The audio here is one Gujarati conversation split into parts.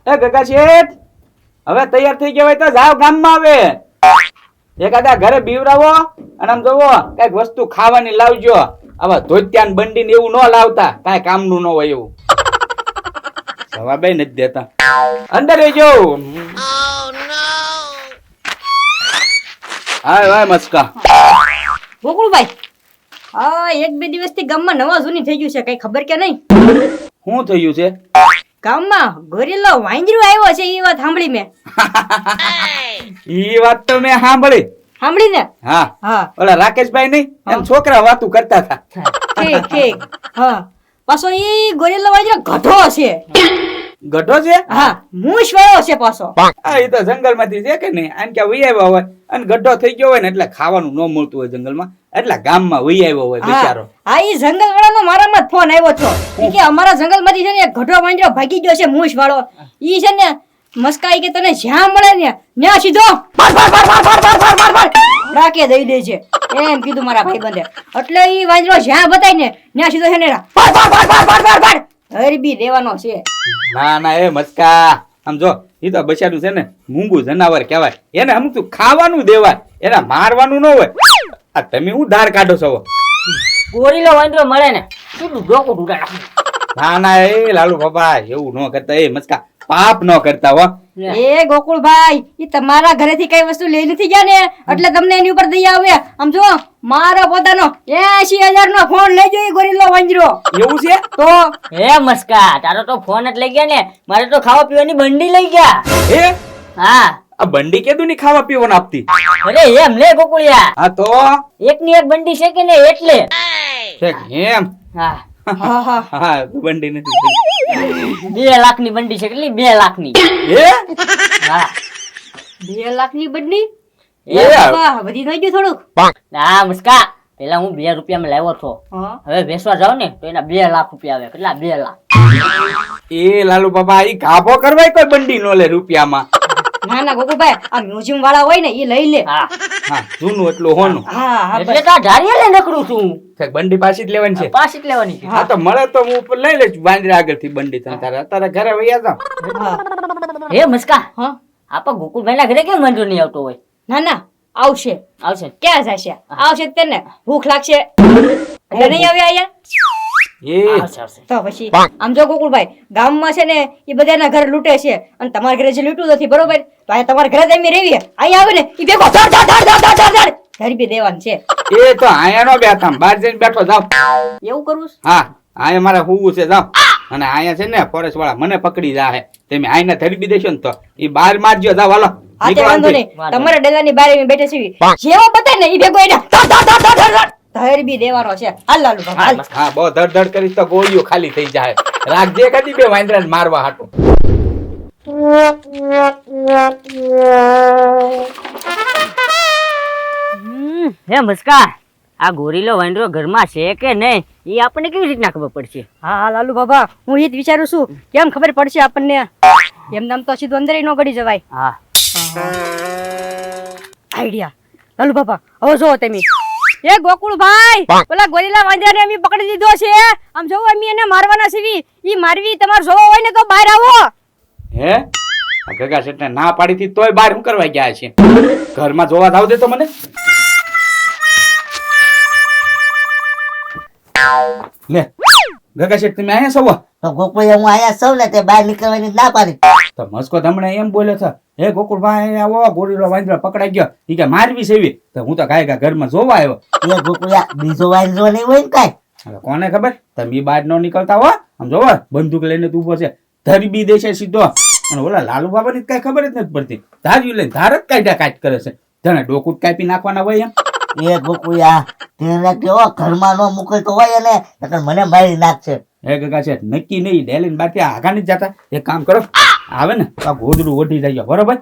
એ ગગા શેઠ, હવે તૈયાર થઈ ગયા હોય તો જાવ ગામમાં આવે. એકાદા ઘરે બીવરાવો અને આમ જોવો કઈક વસ્તુ ખાવાની લાવજો. આવા ધોતિયાન બંડી ને એવું ન લાવતા, કાંઈ કામનું ન હોય એવું. જવાબ નથી દેતા. અંદર રહેજો. હાય હાય મસ્કા. ગોકુળભાઈ, એક બે દિવસથી ગામમાં નવા જૂની થઈ ગયું છે, કઈ ખબર કે નહીં? શું થયું છે? ગામમાં ગોરીલો વાંદરું આવ્યો છે, એ વાત સાંભળી મેં. ઈ વાત તો મેં સાંભળી. સાંભળી ને? હા હા. ઓલા રાકેશભાઈ નહીં, એમ છોકરા વાતું કરતા હતા. ઠીક ઠીક. હા, પાછો ઈ ગોરીલો વાંદરો ગધો છે. ગઢો છે? હા, મૂછ વાળો છે પાછો. હા, એ તો જંગલ માંથી છે કે નહીં, આમ કે વહી આવ્યા હોય અને ગઢો થઈ ગયો હોય ને એટલે ખાવાનું ન મળતું હોય જંગલમાં, એટલે ગામમાં વહી આવ્યો હોય બિચારો. હા, ઈ જંગલ વાળાનો મારામાં ફોન આવ્યો હતો. ઈ કે અમારા જંગલ માંથી છે ને એક ગધો વાંદરો ભાગી ગયો છે, મૂછ વાળો. ઈ છે ને મસ્કાઈ કે તને જ્યાં મળે ને ત્યાં સીધો ડાકે દઈ દે છે, એમ કીધું મારા ભાઈબંધે. એટલે ઈ વાંદરો જ્યાં બતાય ને ત્યાં સીધો છે ને હરબી દેવાનો છે. ના ના એ મસ્કા, આમ જો ઈ તો બચારું છે ને મૂંગું જનાવર કહેવાય, એને અમુક ખાવાનું દેવાય, એને મારવાનું ન હોય. આ તમે હું ધાર કાઢો છો? ગોરીલો વાંદરો મળે ને કેટલું ડોકું ઢૂંઢા. ના ના એ લાલુ બાબા એવું ન કરતા. એ મસ્કા પાપ ન કરતા હો. એ ગોકુળભાઈ, ઈ તમારા ઘરેથી કઈ વસ્તુ લઈ નથી ગયા ને એટલે તમને એની ઉપર દયા આવે. આમ જો મારો પોતાનો 80,000 નો ફોન લઈ ગયો ગોરીલો વાંદરો. એવું છે? તો હે મસ્કા, તારો તો ફોન જ લઈ ગયા ને, મારે તો ખાવા પીવાની બંડી લઈ ગયા. એ હા, આ બંડી કેદું ની ખાવા પીવાનું આપતી? અરે એમ લે ગોકુળિયા, હા તો એક ની એક બંડી છે કે ને એટલે. ઠીક એમ. હા, હા હા હા બંડી નથી. 2 લાખ ની બંડી છે, કેટલી 2 લાખ ની. એ હા, 2 લાખની બંડી? એ વાહ, વધી થઈ ગયું થોડુંક. ના મસ્કા, પેલા હું 2 રૂપિયામાં લાવ્યો છો, હા. હવે વેચવા જાવ ને તો એના 2 લાખ રૂપિયા આવે. કેટલા? 2 લાખ. એ લાલુ બાબા ઈ ગાભો કરવાય કોઈ બંડી નો લે રૂપિયામાં. ના ના ગોકુભાઈ, આ મ્યુઝિયમ વાળા હોય ને એ લઈ લે. હા, હા જૂનું એટલું હોનું. હા હા એટલે તો આ ઢારિયા લે નકરું છું. ઠીક બંડી પાછી જ લેવાની છે. પાછી જ લેવાની છે. હા તો મળે તો હું ઉપર લઈ લઈશ વાંદરા આગળથી બંડી. તને તારે અત્યારે ઘરે વૈયા જાવ. હા. હે મસ્કા, હા. આપા ગોકુળભાઈ ના ઘરે કેમ વાંધો નહીં આવતો હોય? ના ના આવશે. આવશે. ક્યાં જશે? આવશે જ તેને ભૂખ લાગશે એટલે નહીં આવે અહીંયા. એ આવશે, આવશે. તો પછી આમ જો ગોકુળભાઈ, ગામમાં છે ને એ બધાના ઘર લૂંટે છે અને તમારા ઘરે જે લૂંટું નથી બરોબર, તો અહીંયા તમારા ઘરે જમી રેવી અહીંયા આવે ને એ ભેગો ધડ ધડ ધડ ધડ ધડ ધડ ધડ બી દેવાનું છે. એ તો આયા નો બેઠા, બહાર જઈને બેઠો જાવ. એવું કરવું છે? હા આયા મારે હોવું છે જાવ. અને આયા છે ને ફોરેસ્ટ વાળા મને પકડી જાહે, તમે આઈને ધરબી દેશો ને તો ઈ બહાર મારજો. જાવ હાલો. હા તે વાંધો નહીં, તમારા ડેલાની બારે બેઠે છે જેવો બતાય ને એ ભેગો એને ધડ ધડ ધડ ધડ ધડ ધડ બી દેવાનો છે. હાલ લાલુ બાબા, હાલ. હા બહુ ધડ ધડ કરીશ તો ગોળીઓ ખાલી થઈ જાય. રાખજે કદી બે વાંદરાને મારવા હાટું. હે મસ્કા, આ ગોરીલો વાંદરો ઘરમાં છે કે નહીં એ આપણને કેવી રીતના ખબર પડશે? હા હા લાલુ બાબા, હું એ જ વિચારું છું કેમ ખબર પડશે આપણને. એમ નામ તો સીધું અંદર ન ગડી જવાય. હા, આઈડિયા. લાલુ બાબા હવે જો તમે, એ ગોકુળભાઈ, પેલા ગોરીલા વાંદરાને અમે પકડી દીધો છે. આમ જોવો અમે એને મારવાના છે. ઈ મારવી તમારે જોવો હોય ને તો બહાર આવો. હે આ ગગા શેઠને ના પાડી હતી તોય બહાર શું કરવા ગયા છે? ઘરમાં જોવા જાવ દે તો મને. લે ગગા શેઠ તમે આયા છો? તો ગોકુળિયા હું આયા સૌ ને તે બહાર નીકળવાની ના પાડી. તો મસ્કો હમણાં એમ બોલ્યો છે, હે ગોકુળભાઈ આવો ગોરીલો વાંદરો પકડાઈ ગયો. ઈ કે મારવી છે એવી. તો હું તો ગાય ઘરમાં જોવા આવ્યો. એ ગોકુળિયા બીજો વાંદરો નહીં હોય ને કાંઈ? હવે કોને ખબર, તમે બહાર ન નીકળતા હો. આમ જોવો બંદૂક લઈને તું ઉભો છે, ધરબી દે છે સીધો. અને ઓલા લાલુ બાબા ની કઈ ખબર જ નથી પડતી, ધાર્યું લઈને ધાર જ કાઢ્યા કાઢ કરે છે. તને ડોકું કાપી નાખવાના હોય એમ. એ ગોકુળિયા તેને કેવો ઘરમાં નો મોકલતો હોય ને નકર મને મારી નાખશે. હે ગગા છે નક્કી નહીં, ડેલીને બાકી આગા નથી જતા. એક કામ કરો, આવે ને તો ગોદડું ઓઢી જાય બરોબર,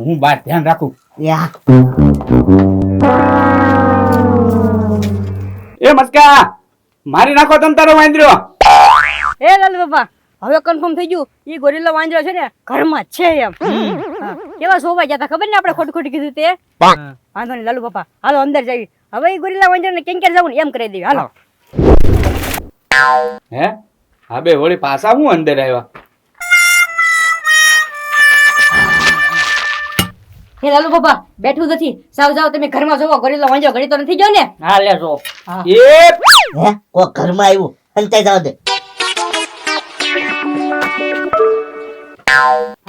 હું બહાર ધ્યાન રાખું. યા એ મસ્કા મારી નાખો તમ તારો વાંદરો. એ લાલુ બાબા હવે કન્ફર્મ થઈ ગયું, ઈ ગોરીલો વાંદરો છે ને ઘરમાં જ છે એમ. હા. કેવા સોવા જતા ખબર ને આપણે ખોટું ખોટું કીધું તે. વાંધો નહીં લાલુ બાપા, હાલો અંદર જઈએ. હવે ઈ ગોરીલા વાંદરાને કેમ જવું ને એમ કરી દેવી. હાલો. હે હા બે વળી પાછા હું અંદર આવ્યા. હે લાલુ બાપા બેઠું નથી, જાવ જાવ તમે ઘરમાં જોવો ગોરીલો વાંજો ઘડી તો નથી ગયો ને. હા લેજો. હા એ હે કોઈ ઘરમાં આવ્યું હંતાઈ જાવ દે.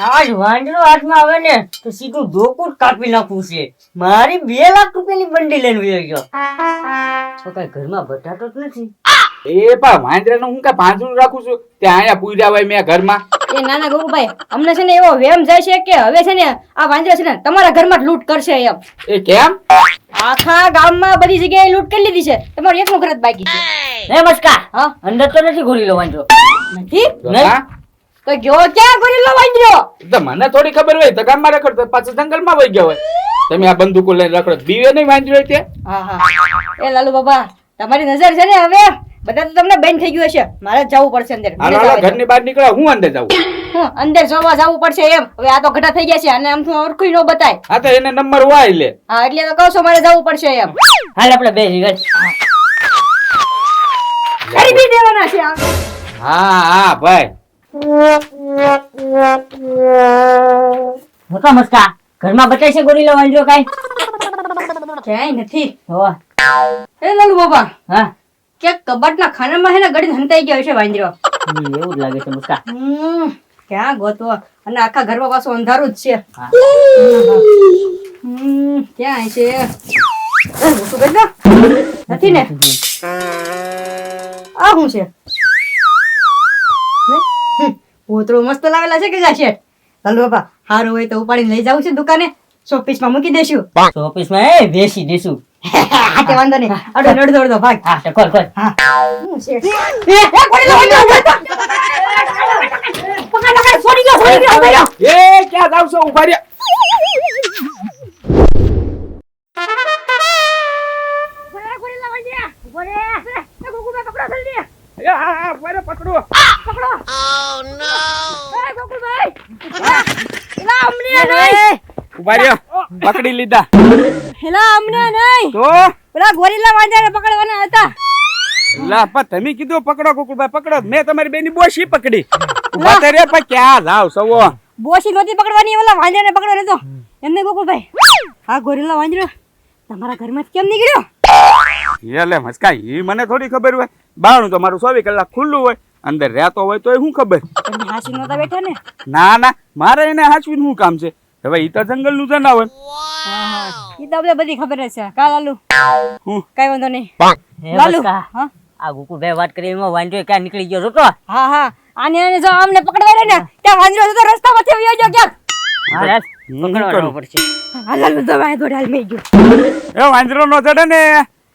આજ વાંદરો હાથમાં આવે ને તો સીધું ધોકું જ કાપી નાખવું છે. મારી 2 લાખ રૂપિયાની બંડી લઈને વયો ગયો. તો કઈ ઘરમાં બટાટો જ નથી. એ પા વાંદરાનું હું કા પાંજરું રાખું છું ત્યાં આયા પૂર્યા હોય મેં ઘરમાં. એ નાના ગોકુભાઈ અમને છે ને એવો વેમ જાય છે કે હવે છે ને આ વાંદરો છે ને તમારા ઘરમાં જ લૂંટ કરશે એમ. એ કેમ? આખા ગામમાં બધી જગ્યાએ લૂંટ કરી લીધી છે, તમારું એકનું ઘર જ બાકી છે. હે મસ્કા, હા અંદર તો નથી ગોરીલો વાંદરો. નથી હા? તો ગયો ક્યાં ગોરીલો વાંદરો? તો મને થોડી ખબર હોય તો ગામમાં રખડતો પાછો જંગલમાં વહી ગયો હોય. તમે આ બંદૂકો લઈને રખડો બીવે નહીં વાંદરો તે. હા હા એ લાલુ બાબા તમારી નજર છે ને હવે બધા તો તમને બેન થઈ ગયું હશે, મારે જવું પડશે અંદર. હાલો હાલો ઘરની બહાર નીકળો હું અંદર જાઉં. હું અંદર જોવા જવું પડશે એમ. હવે આ તો ઘટા થઈ ગયા છે અને આમ તો ઓળખી ન બતાય. હા તો એને નંબર વાય લે. હા એટલે તો કહું છું મારે જવું પડશે એમ. હાલ આપણે બે જગ્યા. કરી બી દેવાના છે આ. હા હા ભાઈ. મોટા મસ્કા, ઘરમાં બતાય છે ગોરીલો વાંદરો કાઈ? ક્યાંય નથી. હો. એ લાલુ બાબા હા, કે કબાટના ખાનામાં હે ને ગડીને હંતાઈ ગયો છે વાંદરો. એવું જ લાગે છે મસ્કા. ક્યાં ગોતવો અને આખા ઘરમાં પાછું અંધારું જ છે. હા. ક્યાં છે? મોટું ગજ્જો? નથી ને? આ શું છે? પોતળો મસ્ત લાવેલા છે કે જા શેઠ? ચાલો બાપા હારું હોય તો ઉપાડીને લઈ જાવું છે દુકાને, શોપીસમાં મૂકી દેશું. ઓફિસમાં એ બેસી દેશું. હા તે વાંધો નહીં, અડો નડદો અડધો ભાગ. હા તો ખોલ ખોલ. હા શું છે? ગોરીલો વાંદરો ઉભો થા. પકડ પકડ, છોડી ગયો ઉભો રહ્યો. એ ક્યાં જાવ છો ઉભા રહ્યા. ગોરીલા વાંદરા ઉભો રે. એ ગોકુભાઈ પકડો જલ્દી. એ હા હા ઉભા રહ્યા, પકડો. પકડો. એ ગોકુભાઈ. એલા અમને નહીં. ઉભા રહ્યા, પકડી લીધા. એલા અમને નહીં. તો પેલા ગોરીલા વાંદરાને પકડવાના હતા. લા પણ તમે કીધું પકડો ગોકુળભાઈ પકડો. મેં તમારી બેની બોશી પકડી. ઉભા તો રે પણ ક્યાં જાવ સવો? બોશી નહોતી પકડવાની, ઓલા વાંદરાને પકડવાનો હતો. એમને ગોકુભાઈ આ ગોરીલા વાંદરો તમારા ઘરમાંથી કેમ નીકળ્યો? એટલે મસ્કા ઈ મને થોડી ખબર હોય. બારણું તો મારું 24 કલાક ખુલ્લું હોય, અંદર રહેતો હોય તો શું ખબર. તમે હાસી નહોતા બેઠા ને? ના ના મારે એને હાચવીને શું કામ છે? હવે ઈ તો જંગલનું જનાવર. ઈ તો આપણે બધી ખબર જ છે. કા લાલુ? હું કઈ વાંધો નહીં. હે લાલુ. મસ્કા, હા આ ગોકુળભાઈ વાત કરી એમાં વાંદરો ક્યાં નીકળી ગયો જોતો? હા હા આને જો આમને પકડવા રે ને ત્યાં વાંદરો તો રસ્તામાંથી વયો ગયો ક્યાંક. હા રાજ, હું પકડવાનો કરું? પડશે. હા લાલુ તો વાય દોડ હાલ મેં ગયો. એ વાંદરો નો જડે ને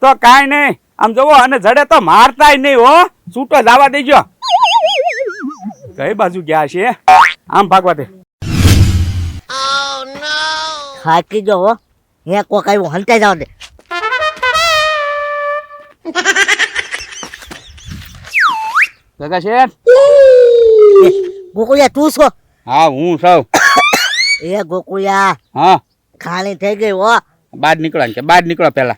તો કાંઈ નહીં. આમ જોવો અને જડે તો મારતાય નહીં હો, છૂટો જવા દેજો. કઈ બાજુ ગયા છે? આમ ભાગવા દે. થાકી ગયો હો. હે કોક આવ્યું હંતાઈ જાવ દે. કાકા શેઠ. ગોકુળિયા તું છો? હા હું સૌ. એ ગોકુળિયા હા ખાલી થઈ ગઈ હો. બહાર નીકળો કે બહાર નીકળો પેલા.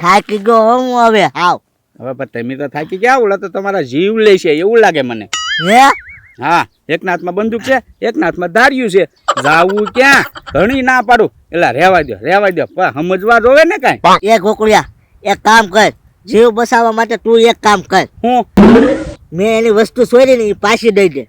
થાકી ગયો હો હું હવે. આવ હવે પણ તમે તો થાકી ગયા, ઓલા તો તમારા જીવ લે છે એવું લાગે મને. હે હા એકના હાથમાં બંદૂક છે, એકના હાથમાં ધાર્યું છે. જાવું ક્યાં? ઘણી ના પાડું એટલે રેવા દો પણ સમજવા જોવે ને કાંઈ. એ ગોકુળિયા એક કામ કર, જીવ બસાવવા માટે તું એક કામ કર. હું મેં એની વસ્તુ છોડી ને એ પાછી દઈ દે.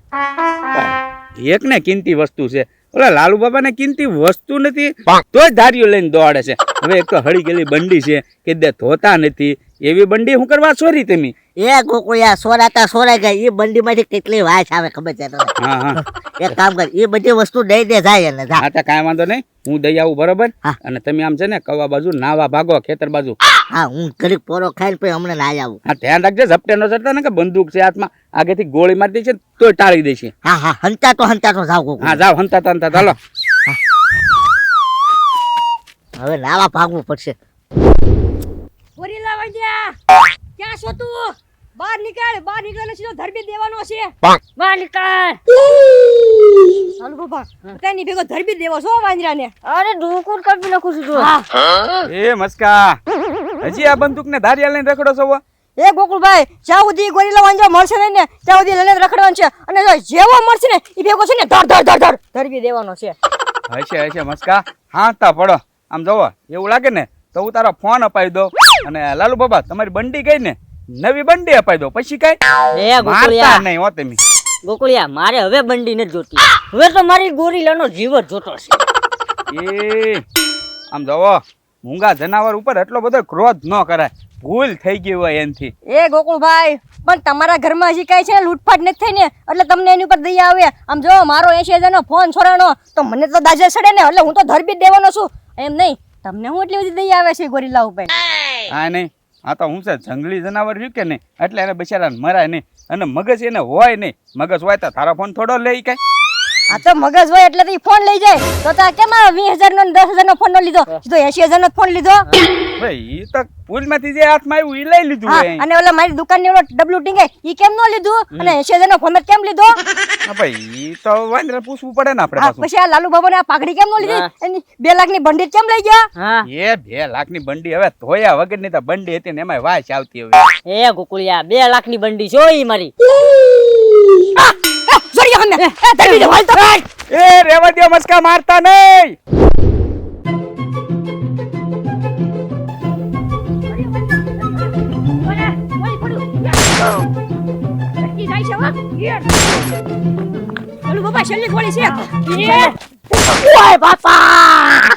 એક ને કિંમતી વસ્તુ છે, ઓલા લાલુ બાબા ને કિંમતી વસ્તુ નથી તોય ધાર્યો લઈને દોડે છે. હવે એક તો હળી ગયેલી બંડી છે કે દે ધોતા નથી, એવી બંડી હું કરવા છોરી તમે? એ ગોકુળિયા સોરાતા સોરાઈ ગઈ. એ બંડી માંથી કેટલી વાસ આવે ખબર છે તને? હા હા એક કામ કર, એ બધી વસ્તુ દઈ દે જાય એને જા. હા તો કાંઈ વાંધો નહીં, હું દઈ આવું બરોબર. હા. અને તમે આમ છે ને કવા બાજુ નાવા ભાગો, ખેતર બાજુ. હા હું ઘડીક પોરો ખાઈને પછી હમણાં ના આવું. હા ધ્યાન રાખજે, ઝપટે ન ચડતા ને કે બંદૂક છે હાથમાં, આગેથી ગોળી મારી દે છે તોય ટાળી દે છે. હા હા હંતાતો જાવ ગોકુળ. હા જાવ હંતા હંતા ચાલો. હવે નાવા ભાગવું પડશે. ગોરીલા વાંદરા ક્યાં છો તું? બહાર નીકળ સીધો ધરબી દેવાનો છે. બહાર નીકળ. ચાલો બાપા તેની ભેગો ધરબી દેવો છો વાંદરાને. અરે ધોકું કાપી નાખું છું જો. હા એ મસ્કા હજી આ બંદૂક ને ધારિયા લઈને રખડો છો? એ ગોકુળભાઈ જ્યાં સુધી ગોરીલા વાંદરો મળશે નહીં ને ત્યાં સુધી લઈને રખડવાનું છે, અને જો જેવો મળશે ને એ ભેગો છે ને ધડ ધડ ધડ ધડ ધરબી દેવાનો છે. હશે મસ્કા હા તા પડો આમ જોવો એવું લાગે ને તો હું તારો ફોન અપાઈ દઉં અને લાલુ બાબા તમારી બંડી ગઈ ને નવી બંડી અપાઈ દો પછી કઈ એ મારતા ગોકુળિયા નહીં હો તમે ગોકુળિયા મારે હવે બંડી નથી જોતી હવે તો મારી ગોરીલાનો જીવ જ જોતો છે એ આમ જોવો મૂંગા જનાવર ઉપર એટલો બધો ક્રોધ ન કરાય ભૂલ થઈ ગઈ હોય એનથી એ ગોકુળભાઈ પણ તમારા ઘરમાં હજી કાંઈ છે ને લૂંટફાટ નથી થઈ ને એટલે તમને એની ઉપર દયા આવે આમ જો મારો 80,000 નો ફોન છોરાનો તો મને તો દાજે સડે ને એટલે હું તો ધરબી જ દેવાનો છું એમ નહીં તમને હું એટલી બધી દયા આવે છે ગોરીલા ઉપર હા નહીં આ તો હું છે જંગલી જનાવર રહ્યું કે નહીં એટલે એને બિચારાને મરાય નહીં અને મગજ એને હોય નહીં મગજ હોય તો તારો ફોન થોડો લે કઈ આ તો મગજ હોય એટલે તો ઈ ફોન લઈ જાય તો કેમ 20,000 નો 10,000 નો ફોન નો લીધો સીધો 80,000 નો ફોન લીધો ભાઈ એ તો ભૂલમાંથી જે હાથમાં આવ્યું એ લઈ લીધું હા, હોય અને ઓલા મારી દુકાન ની ઓલો ડબલું ટીંગે ઈ કેમ નો લીધું અને 80,000 નો ફોન કેમ લીધો હા ભાઈ ઈ તો વાંદરા પૂછવું પડે ને આપણે હા, પાછું પછી આ લાલુ બાબા ને આ પાઘડી કેમ નો લીધી એની 2 લાખ ની બંડી કેમ લઈ ગયા હા એ 2 લાખની બંડી હવે ધોયા વગરની તો બંડી હતી ને એમાં વાસ આવતી હવે એ ગોકુળિયા 2 લાખની બંડી છો ઈ મારી સોરી હમે ધરબી દે હાલ તો એ રેવા દે મસ્કા મારતા નહીં લાલુ બાબા છેલ્લી ગોળી છે ઓય બાપા